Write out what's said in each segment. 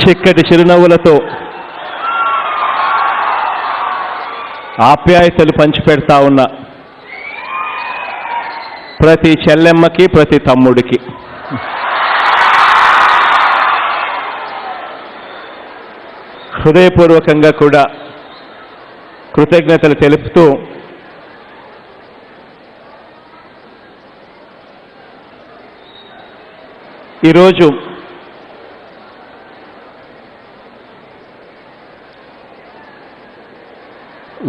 చిక్కటి చిరునవ్వులతో ఆప్యాయతలు పంచిపెడతా ఉన్న ప్రతి చెల్లెమ్మకి ప్రతి తమ్ముడికి హృదయపూర్వకంగా కూడా కృతజ్ఞతలు తెలుపుతూ ఈరోజు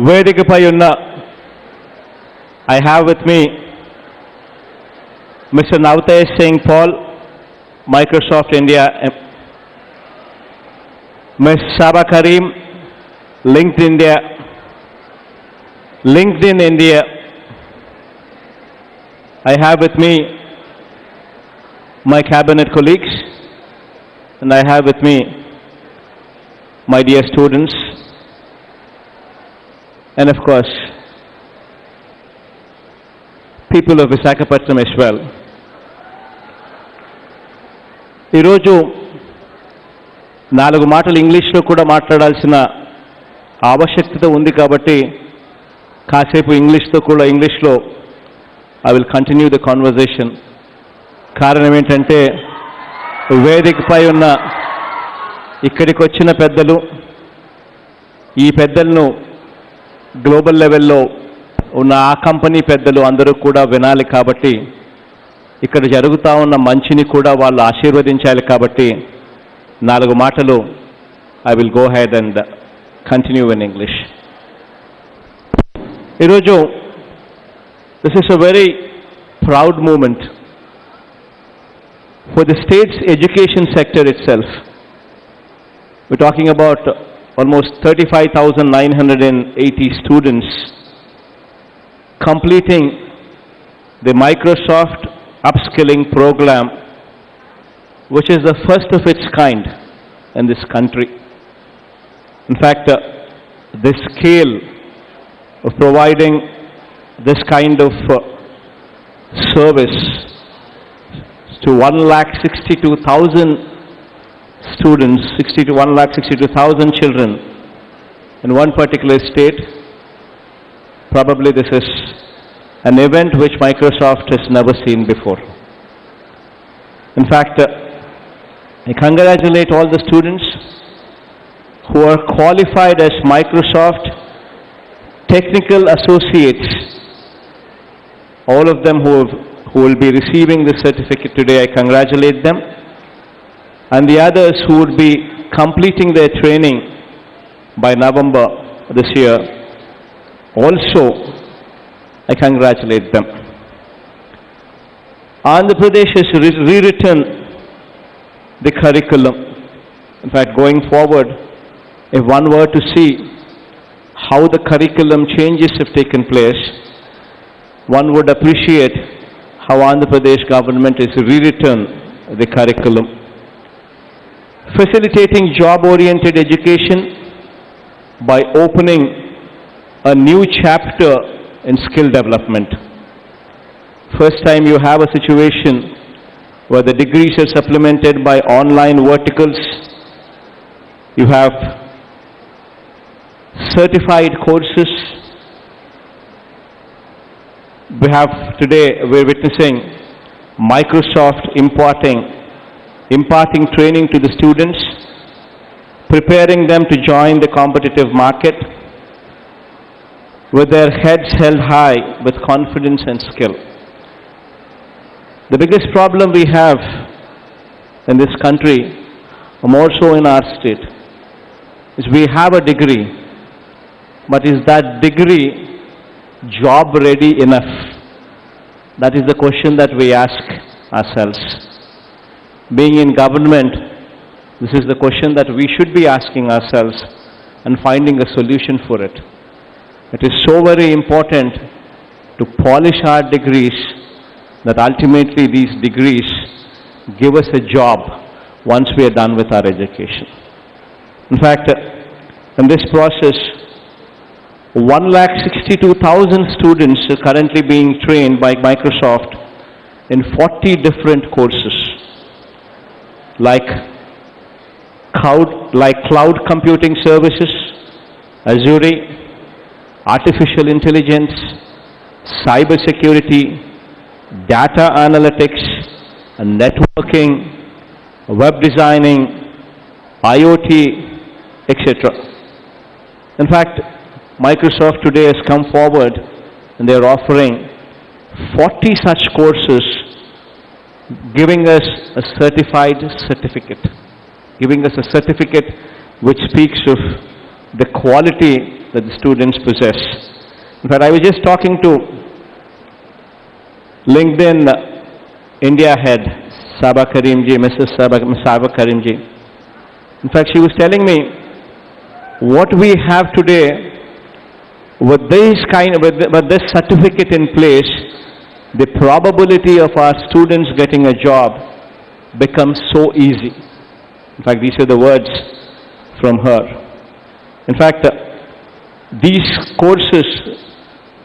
వేదికపై ఉన్న I have with me Mr. Navtesh Singh Paul, Microsoft India, Ms. Saba Karim, LinkedIn India. I have with me my cabinet colleagues, and I have with me my dear students, and of course people of Visakhapatnam as well. ఈరోజు 4 మాటలు ఇంగ్లీష్లో కూడా మాట్లాడాల్సిన ఆవశ్యకత ఉంది కాబట్టి కాసేపు ఇంగ్లీష్లో I will continue the conversation. కారణం ఏంటంటే వేదికపై ఉన్న ఇక్కడికి వచ్చిన పెద్దలు, ఈ పెద్దలను గ్లోబల్ లెవెల్లో ఉన్న ఆ కంపెనీ పెద్దలు అందరూ కూడా వినాలి కాబట్టి, ఇక్కడ జరుగుతూ ఉన్న మంచిని కూడా వాళ్ళు ఆశీర్వదించాలి కాబట్టి 4 మాటలు I will go head and continue in English. ఈరోజు this is a very proud moment for the state's education sector itself. We're talking about almost 35,980 students completing the Microsoft upskilling program, which is the first of its kind in this country. In fact, the scale of providing this kind of service to 1,62,000 students, 60 to 1,62,000 children in one particular state, probably this is an event which Microsoft has never seen before. In fact, I congratulate all the students who are qualified as Microsoft Technical Associates, all of them who will be receiving this certificate today. I congratulate them. And the others who would be completing their training by November this year, also I congratulate them. Andhra Pradesh has rewritten the curriculum. In fact, going forward, if one were to see how the curriculum changes have taken place, one would appreciate how Andhra Pradesh government has rewritten the curriculum, facilitating job-oriented education by opening a new chapter in skill development. First time you have a situation where the degrees are supplemented by online verticals. You have certified courses. We're witnessing Microsoft imparting training to the students, preparing them to join the competitive market with their heads held high with confidence and skill. The biggest problem we have in this country, more so in our state, is we have a degree, but is that degree job ready enough? That is the question that we ask ourselves. Being in government, this is the question that we should be asking ourselves and finding a solution for it. It is so very important to polish our degrees that ultimately these degrees give us a job once we are done with our education. In fact, in this process, 1,62,000 students are currently being trained by Microsoft in 40 different courses, like like cloud computing services, Azure, artificial intelligence, cyber security, data analytics, and networking, web designing, IoT, etc. In fact, Microsoft today has come forward and they are offering 40 such courses, giving us a certified certificate, giving us a certificate which speaks of the quality that the students possess. In fact, I was just talking to LinkedIn India head, Saba Karimji, Mrs. Saba Karimji. In fact, she was telling me what we have today with this certificate in place, the probability of our students getting a job becomes so easy. In fact, these are the words from her. In fact, these courses,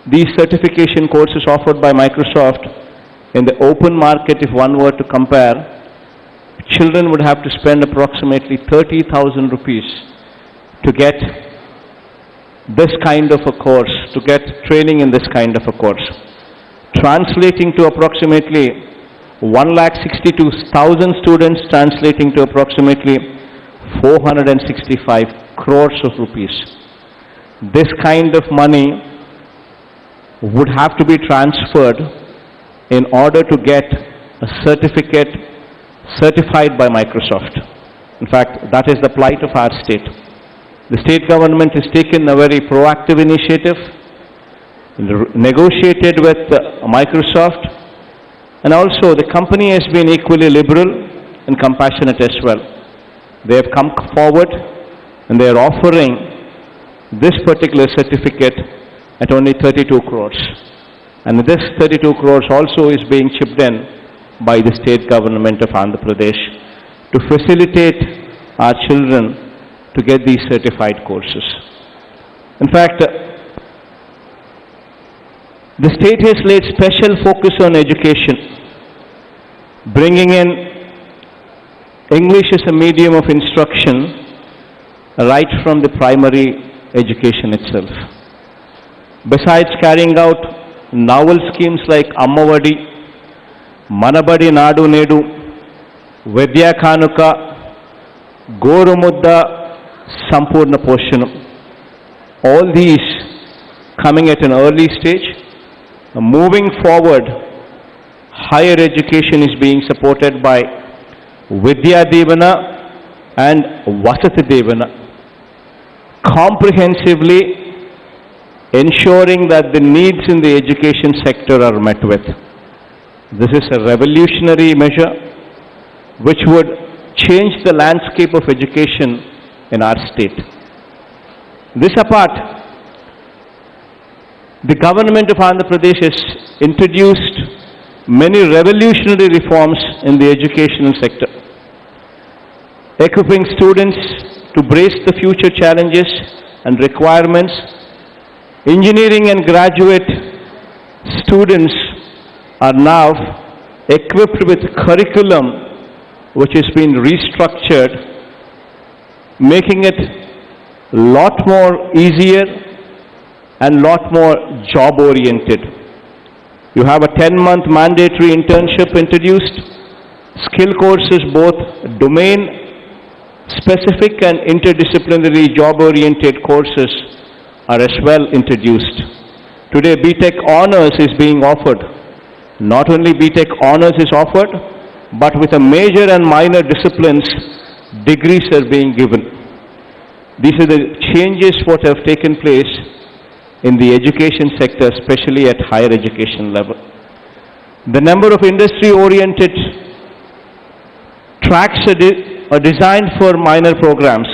these certification courses offered by Microsoft in the open market, if one were to compare, children would have to spend approximately 30,000 rupees to get this kind of a course, to get training in this kind of a course, translating to approximately 1,62,000 students, translating to approximately 465 crores of rupees. This kind of money would have to be transferred in order to get a certificate certified by Microsoft. In fact, that is the plight of our state. The state government has taken a very proactive initiative, negotiated with Microsoft, and also the company has been equally liberal and compassionate as well. They have come forward and they are offering this particular certificate at only 32 crores. And this 32 crores also is being chipped in by the state government of Andhra Pradesh to facilitate our children to get these certified courses. In fact, the state has laid special focus on education, bringing in English as a medium of instruction right from the primary education itself. Besides carrying out novel schemes like Ammavadi, Manabadi Nadu Nedu, Vidya Kanuka, Gorumudda, Sampurna Poshanam, all these coming at an early stage. Moving forward, higher education is being supported by Vidya Devana and Vasati Devana, comprehensively ensuring that the needs in the education sector are met with. This is a revolutionary measure which would change the landscape of education in our state. This apart, the government of Andhra Pradesh has introduced many revolutionary reforms in the educational sector, equipping students to brace the future challenges and requirements. Engineering and graduate students are now equipped with curriculum which has been restructured, making it a lot more easier and lot more job oriented. You have a 10-month mandatory internship introduced, skill courses both domain specific and interdisciplinary job oriented courses are as well introduced. Today BTech Honors is being offered. Not only BTech Honors is offered, but with a major and minor disciplines, degrees are being given. These are the changes what have taken place in the education sector, especially at higher education level. The number of industry-oriented tracks are designed for minor programs.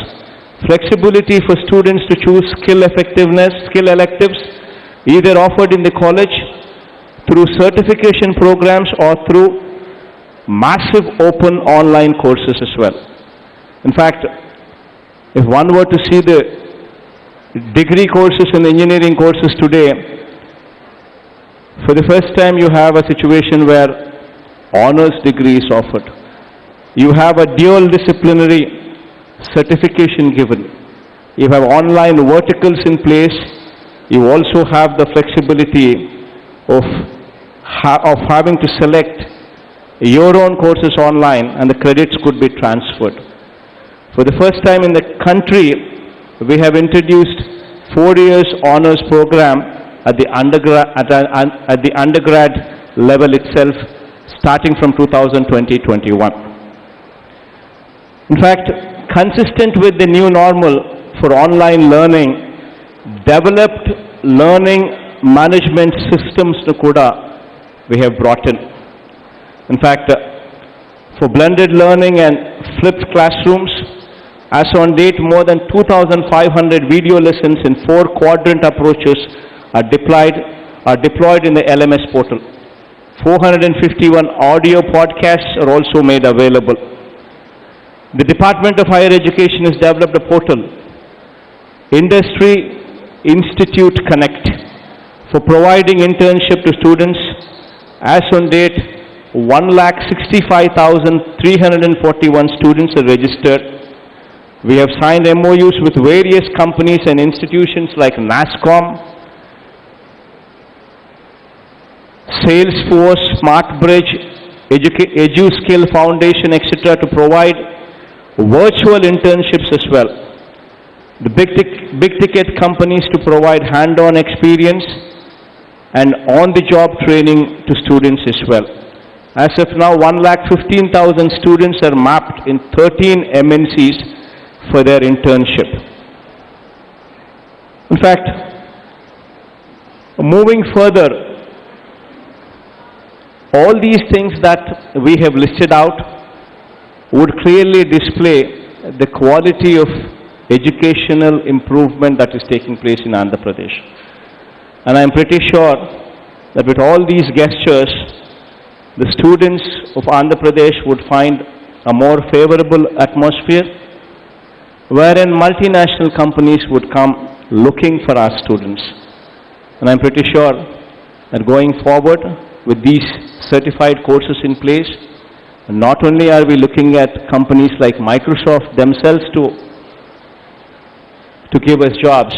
Flexibility for students to choose skill electives, either offered in the college through certification programs or through massive open online courses as well. In fact, if one were to see the degree courses and engineering courses today, for the first time you have a situation where honors degree is offered. You have a dual disciplinary certification given. You have online verticals in place. You also have the flexibility of having to select your own courses online, and the credits could be transferred. For the first time in the country, we have introduced 4 years honors program at the undergrad level itself, starting from 2020-21. In fact, consistent with the new normal for online learning, developed learning management systems to kuda we have brought in. In fact, for blended learning and flipped classrooms, as on date, more than 2,500 video lessons in 4 quadrant approaches are deployed in the LMS portal. 451 audio podcasts are also made available. The Department of Higher Education has developed a portal, Industry Institute Connect, for providing internship to students. As on date, 1,65,341 students are registered. We have signed MOUs with various companies and institutions like NASCOM, Salesforce, SmartBridge, EduSkill Foundation, etc. to provide virtual internships as well. The big ticket companies to provide hand-on experience and on-the-job training to students as well. As of now, 1,15,000 students are mapped in 13 MNCs for their internship. In fact, moving further, all these things that we have listed out would clearly display the quality of educational improvement that is taking place in Andhra Pradesh. And I am pretty sure that with all these gestures, the students of Andhra Pradesh would find a more favorable atmosphere, wherein multinational companies would come looking for our students. And I'm pretty sure that going forward with these certified courses in place, not only are we looking at companies like Microsoft themselves to give us jobs,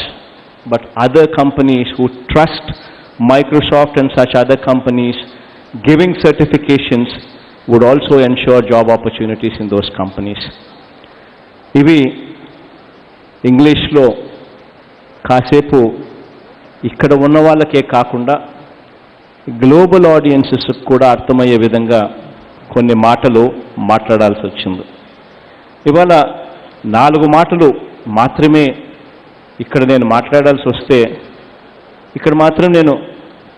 but other companies who trust Microsoft and such other companies giving certifications would also ensure job opportunities in those companies. Ivi English lo కాసేపు ఇక్కడ ఉన్న వాళ్ళకే కాకుండా global audiences కూడా అర్థమయ్యే విధంగా కొన్ని మాటలు మాట్లాడాల్సి వచ్చింది. ఇవాళ 4 మాటలు మాత్రమే ఇక్కడ నేను మాట్లాడాల్సి వస్తే, ఇక్కడ మాత్రం నేను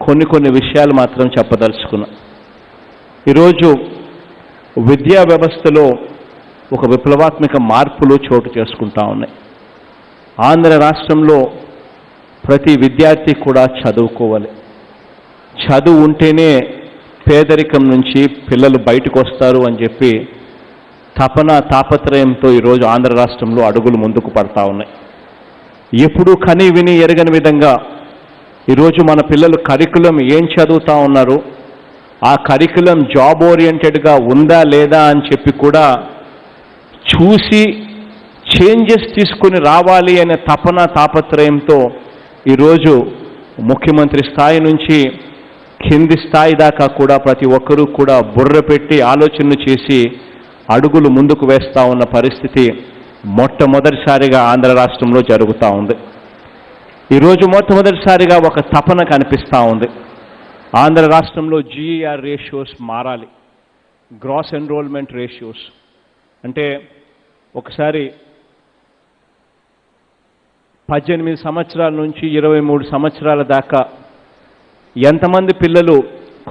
కొన్ని విషయాలు మాత్రం చెప్పదలుచుకున్నా. ఈరోజు విద్యా వ్యవస్థలో ఒక విప్లవాత్మక మార్పులు చోటు చేసుకుంటా ఉన్నాయి. ఆంధ్ర రాష్ట్రంలో ప్రతి విద్యార్థి కూడా చదువుకోవాలి. చదువు ఉంటేనే పేదరికం నుంచి పిల్లలు బయటకు వస్తారు అని చెప్పి తాపత్రయంతో ఈరోజు ఆంధ్ర రాష్ట్రంలో అడుగులు ముందుకు పడతా ఉన్నాయి. ఎప్పుడూ కని విని ఎరగని విధంగా ఈరోజు మన పిల్లలు కరికులం ఏం చదువుతా ఉన్నారు, ఆ కరికులం జాబ్ ఓరియంటెడ్గా ఉందా లేదా అని చెప్పి కూడా చూసి చేంజెస్ తీసుకుని రావాలి అనే తాపత్రయంతో ఈరోజు ముఖ్యమంత్రి స్థాయి నుంచి కింది స్థాయి దాకా కూడా ప్రతి ఒక్కరూ కూడా బుర్ర పెట్టి ఆలోచనలు చేసి అడుగులు ముందుకు వేస్తూ ఉన్న పరిస్థితి మొట్టమొదటిసారిగా ఆంధ్ర రాష్ట్రంలో జరుగుతూ ఉంది. ఈరోజు మొట్టమొదటిసారిగా ఒక తపన కనిపిస్తూ ఉంది. ఆంధ్ర రాష్ట్రంలో జీఈఆర్ రేషియోస్ మారాలి, గ్రాస్ ఎన్రోల్మెంట్ రేషియోస్. అంటే ఒకసారి 18 సంవత్సరాల నుంచి 23 సంవత్సరాల దాకా ఎంతమంది పిల్లలు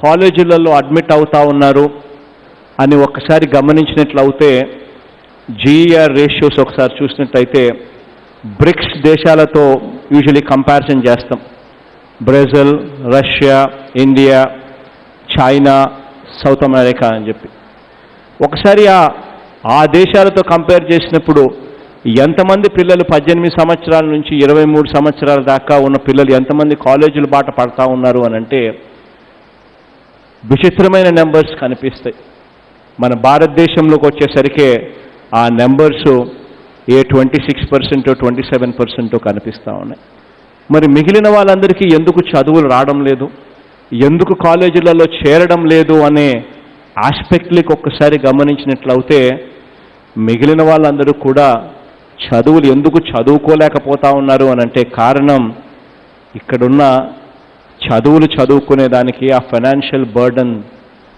కాలేజీలలో అడ్మిట్ అవుతా ఉన్నారు అని ఒక్కసారి గమనించినట్లయితే, జీఈఆర్ రేషియోస్ ఒకసారి చూసినట్లయితే బ్రిక్స్ దేశాలతో యూజువలీ కంపారిజన్ చేస్తాం. Brazil, Russia, India, China, south America అని చెప్పి ఒకసారి ఆ దేశాలతో కంపేర్ చేసినప్పుడు ఎంతమంది పిల్లలు 18 సంవత్సరాల నుంచి 23 సంవత్సరాల దాకా ఉన్న పిల్లలు ఎంతమంది కాలేజీల బాట పడతా ఉన్నారు అని అంటే విచిత్రమైన నెంబర్స్ కనిపిస్తాయి. మన భారతదేశంలోకి వచ్చేసరికి ఆ నెంబర్స్ ఏ 26%, 27% కనిపిస్తూ ఉన్నాయి. మరి మిగిలిన వాళ్ళందరికీ ఎందుకు చదువులు రావడం లేదు, ఎందుకు కాలేజీలలో చేరడం లేదు అనే ఆస్పెక్ట్లకి ఒక్కసారి గమనించినట్లయితే మిగిలిన వాళ్ళందరూ కూడా చదువులు ఎందుకు చదువుకోలేకపోతా ఉన్నారు అని అంటే కారణం ఇక్కడున్న చదువులు చదువుకునే దానికి ఆ ఫైనాన్షియల్ బర్డన్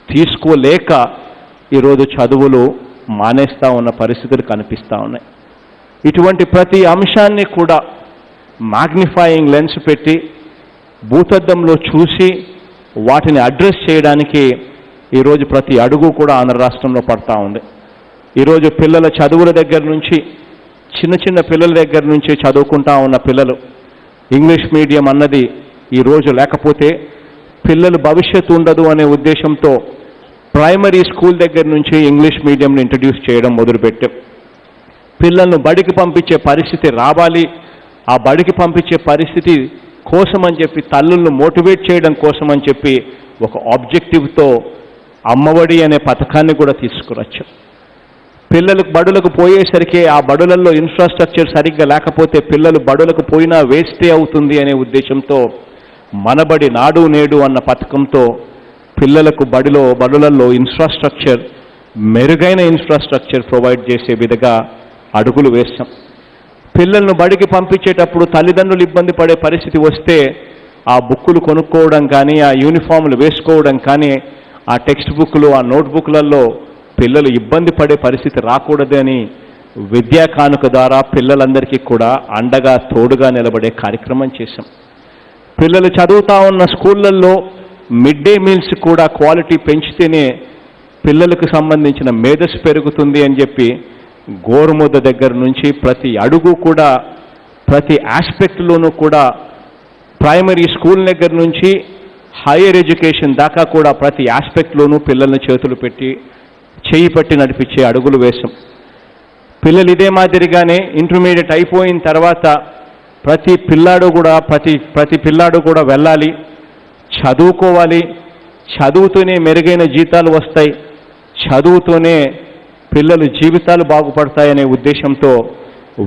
తీసుకోలేక ఈరోజు చదువులు మానేస్తూ ఉన్న పరిస్థితులు కనిపిస్తూ ఉన్నాయి. ఇటువంటి ప్రతి అంశాన్ని కూడా మ్యాగ్నిఫైయింగ్ లెన్స్ పెట్టి భూతద్దంలో చూసి వాటిని అడ్రస్ చేయడానికి ఈరోజు ప్రతి అడుగు కూడా ఆంధ్ర రాష్ట్రంలో పడతా ఉంది. ఈరోజు పిల్లల చదువుల దగ్గర నుంచి చిన్న చిన్న పిల్లల దగ్గర నుంచి చదువుకుంటా ఉన్న పిల్లలు ఇంగ్లీష్ మీడియం అన్నది ఈరోజు లేకపోతే పిల్లలు భవిష్యత్తు ఉండదు అనే ఉద్దేశంతో ప్రైమరీ స్కూల్ దగ్గర నుంచి ఇంగ్లీష్ మీడియంని ఇంట్రడ్యూస్ చేయడం మొదలుపెట్టాం. పిల్లలను బడికి పంపించే పరిస్థితి రావాలి, ఆ బడికి పంపించే పరిస్థితి కోసమని చెప్పి తల్లులను మోటివేట్ చేయడం కోసమని చెప్పి ఒక ఆబ్జెక్టివ్తో అమ్మఒడి అనే పథకాన్ని కూడా తీసుకురొచ్చాం. పిల్లలకు బడులకు పోయేసరికి ఆ బడులలో ఇన్ఫ్రాస్ట్రక్చర్ సరిగ్గా లేకపోతే పిల్లలు బడులకు పోయినా వేస్టే అవుతుంది అనే ఉద్దేశంతో మనబడి నాడు నేడు అన్న పథకంతో పిల్లలకు బడులలో ఇన్ఫ్రాస్ట్రక్చర్, మెరుగైన ఇన్ఫ్రాస్ట్రక్చర్ ప్రొవైడ్ చేసే విధంగా అడుగులు వేస్తాం. పిల్లలను బడికి పంపించేటప్పుడు తల్లిదండ్రులు ఇబ్బంది పడే పరిస్థితి వస్తే ఆ బుక్కులు కొనుక్కోవడం కానీ, ఆ యూనిఫామ్లు వేసుకోవడం కానీ, ఆ టెక్స్ట్ బుక్లు, ఆ నోట్బుక్లలో పిల్లలు ఇబ్బంది పడే పరిస్థితి రాకూడదని విద్యా కానుక ద్వారా పిల్లలందరికీ కూడా అండగా తోడుగా నిలబడే కార్యక్రమం చేశాం. పిల్లలు చదువుతా ఉన్న స్కూళ్ళల్లో మిడ్ డే మీల్స్ కూడా క్వాలిటీ పెంచితేనే పిల్లలకు సంబంధించిన మేధస్సు పెరుగుతుంది అని చెప్పి గోరుముద్ద దగ్గర నుంచి ప్రతి అడుగు కూడా ప్రతి ఆస్పెక్ట్లోనూ కూడా ప్రైమరీ స్కూల్ దగ్గర నుంచి హైయర్ ఎడ్యుకేషన్ దాకా కూడా ప్రతి ఆస్పెక్ట్లోనూ పిల్లల్ని చేతులు పెట్టి చేయి పట్టి నడిపించే అడుగులు వేశాం. పిల్లలు ఇదే మాదిరిగానే ఇంటర్మీడియట్ అయిపోయిన తర్వాత ప్రతి పిల్లాడు కూడా వెళ్ళాలి, చదువుకోవాలి, చదువుతూనే మెరుగైన జీతాలు వస్తాయి, చదువుతూనే పిల్లలు జీవితాలు బాగుపడతాయనే ఉద్దేశంతో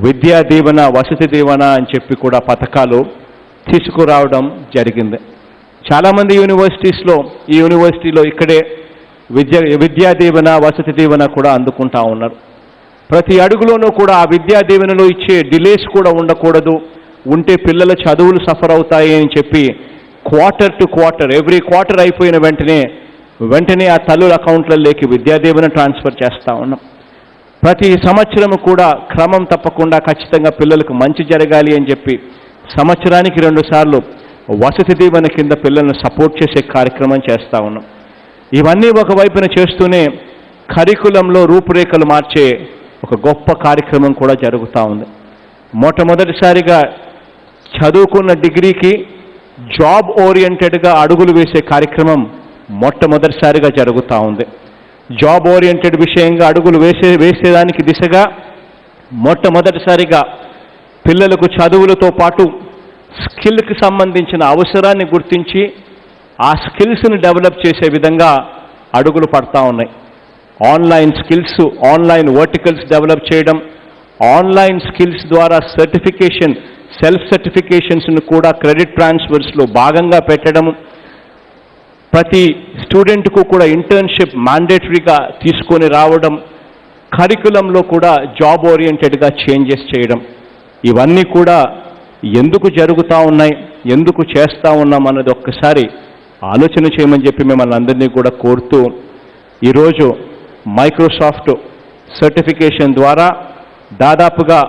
విద్యా దీవెన, వసతి దీవెన అని చెప్పి కూడా పథకాలు తీసుకురావడం జరిగింది. చాలామంది యూనివర్సిటీస్లో ఈ యూనివర్సిటీలో ఇక్కడే విద్యా దీవెన, వసతి దీవెన కూడా అందుకుంటా ఉన్నారు. ప్రతి అడుగులోనూ కూడా ఆ విద్యా దీవెనలో ఇచ్చే డిలేస్ కూడా ఉండకూడదు, ఉంటే పిల్లల చదువులు సఫర్ అవుతాయి అని చెప్పి quarter to quarter, every quarter అయిపోయిన వెంటనే ఆ తల్లుల అకౌంట్లలోకి విద్యా దీవెన ట్రాన్స్ఫర్ చేస్తూ ఉన్నాం. ప్రతి సంవత్సరం కూడా క్రమం తప్పకుండా ఖచ్చితంగా పిల్లలకు మంచి జరగాలి అని చెప్పి సంవత్సరానికి 2 సార్లు వసతి దీవెన కింద పిల్లలను సపోర్ట్ చేసే కార్యక్రమం చేస్తూ ఉన్నాం. ఇవన్నీ ఒకవైపున చేస్తూనే కరికులంలో రూపురేఖలు మార్చే ఒక గొప్ప కార్యక్రమం కూడా జరుగుతూ ఉంది. మొట్టమొదటిసారిగా చదువుకున్న డిగ్రీకి జాబ్ ఓరియంటెడ్గా అడుగులు వేసే కార్యక్రమం మొట్టమొదటిసారిగా జరుగుతూ ఉంది. జాబ్ ఓరియంటెడ్ విషయంగా అడుగులు వేసేదానికి దిశగా మొట్టమొదటిసారిగా పిల్లలకు చదువులతో పాటు స్కిల్కి సంబంధించిన అవసరాన్ని గుర్తించి ఆ స్కిల్స్ని డెవలప్ చేసే విధంగా అడుగులు పడతా ఉన్నాయి. Online skills, online verticals develop చేయడం, ఆన్లైన్ స్కిల్స్ ద్వారా సర్టిఫికేషన్, సెల్ఫ్ సర్టిఫికేషన్స్ను కూడా క్రెడిట్ ట్రాన్స్ఫర్స్లో భాగంగా పెట్టడం, ప్రతి స్టూడెంట్కు కూడా ఇంటర్న్షిప్ మ్యాండేటరీగా తీసుకొని రావడం, కరికులంలో కూడా జాబ్ ఓరియంటెడ్గా చేంజెస్ చేయడం, ఇవన్నీ కూడా ఎందుకు జరుగుతూ ఉన్నాయి, ఎందుకు చేస్తూ ఉన్నాం అన్నది ఒక్కసారి ఆలోచన చేయమని చెప్పి మిమ్మల్ని అందరినీ కూడా కోరుతూ, ఈరోజు మైక్రోసాఫ్ట్ సర్టిఫికేషన్ ద్వారా దాదాపుగా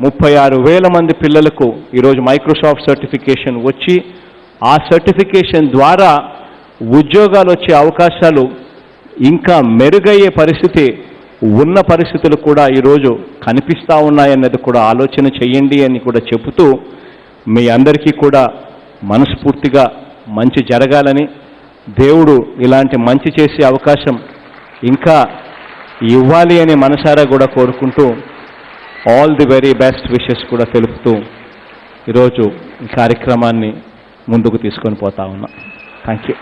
36,000 మంది పిల్లలకు ఈరోజు మైక్రోసాఫ్ట్ సర్టిఫికేషన్ వచ్చి ఆ సర్టిఫికేషన్ ద్వారా ఉద్యోగాలు వచ్చే అవకాశాలు ఇంకా మెరుగయ్యే పరిస్థితి ఉన్న పరిస్థితులు కూడా ఈరోజు కనిపిస్తూ ఉన్నాయన్నది కూడా ఆలోచన చెయ్యండి అని కూడా చెబుతూ, మీ అందరికీ కూడా మనస్ఫూర్తిగా మంచి జరగాలని, దేవుడు ఇలాంటి మంచి చేసే అవకాశం ఇంకా ఇవ్వాలి అని మనసారా కూడా కోరుకుంటూ all the very best wishes కూడా తెలుపుతూ ఈరోజు ఈ కార్యక్రమాన్ని ముందుకు తీసుకొని పోతా ఉన్నా. Thank you.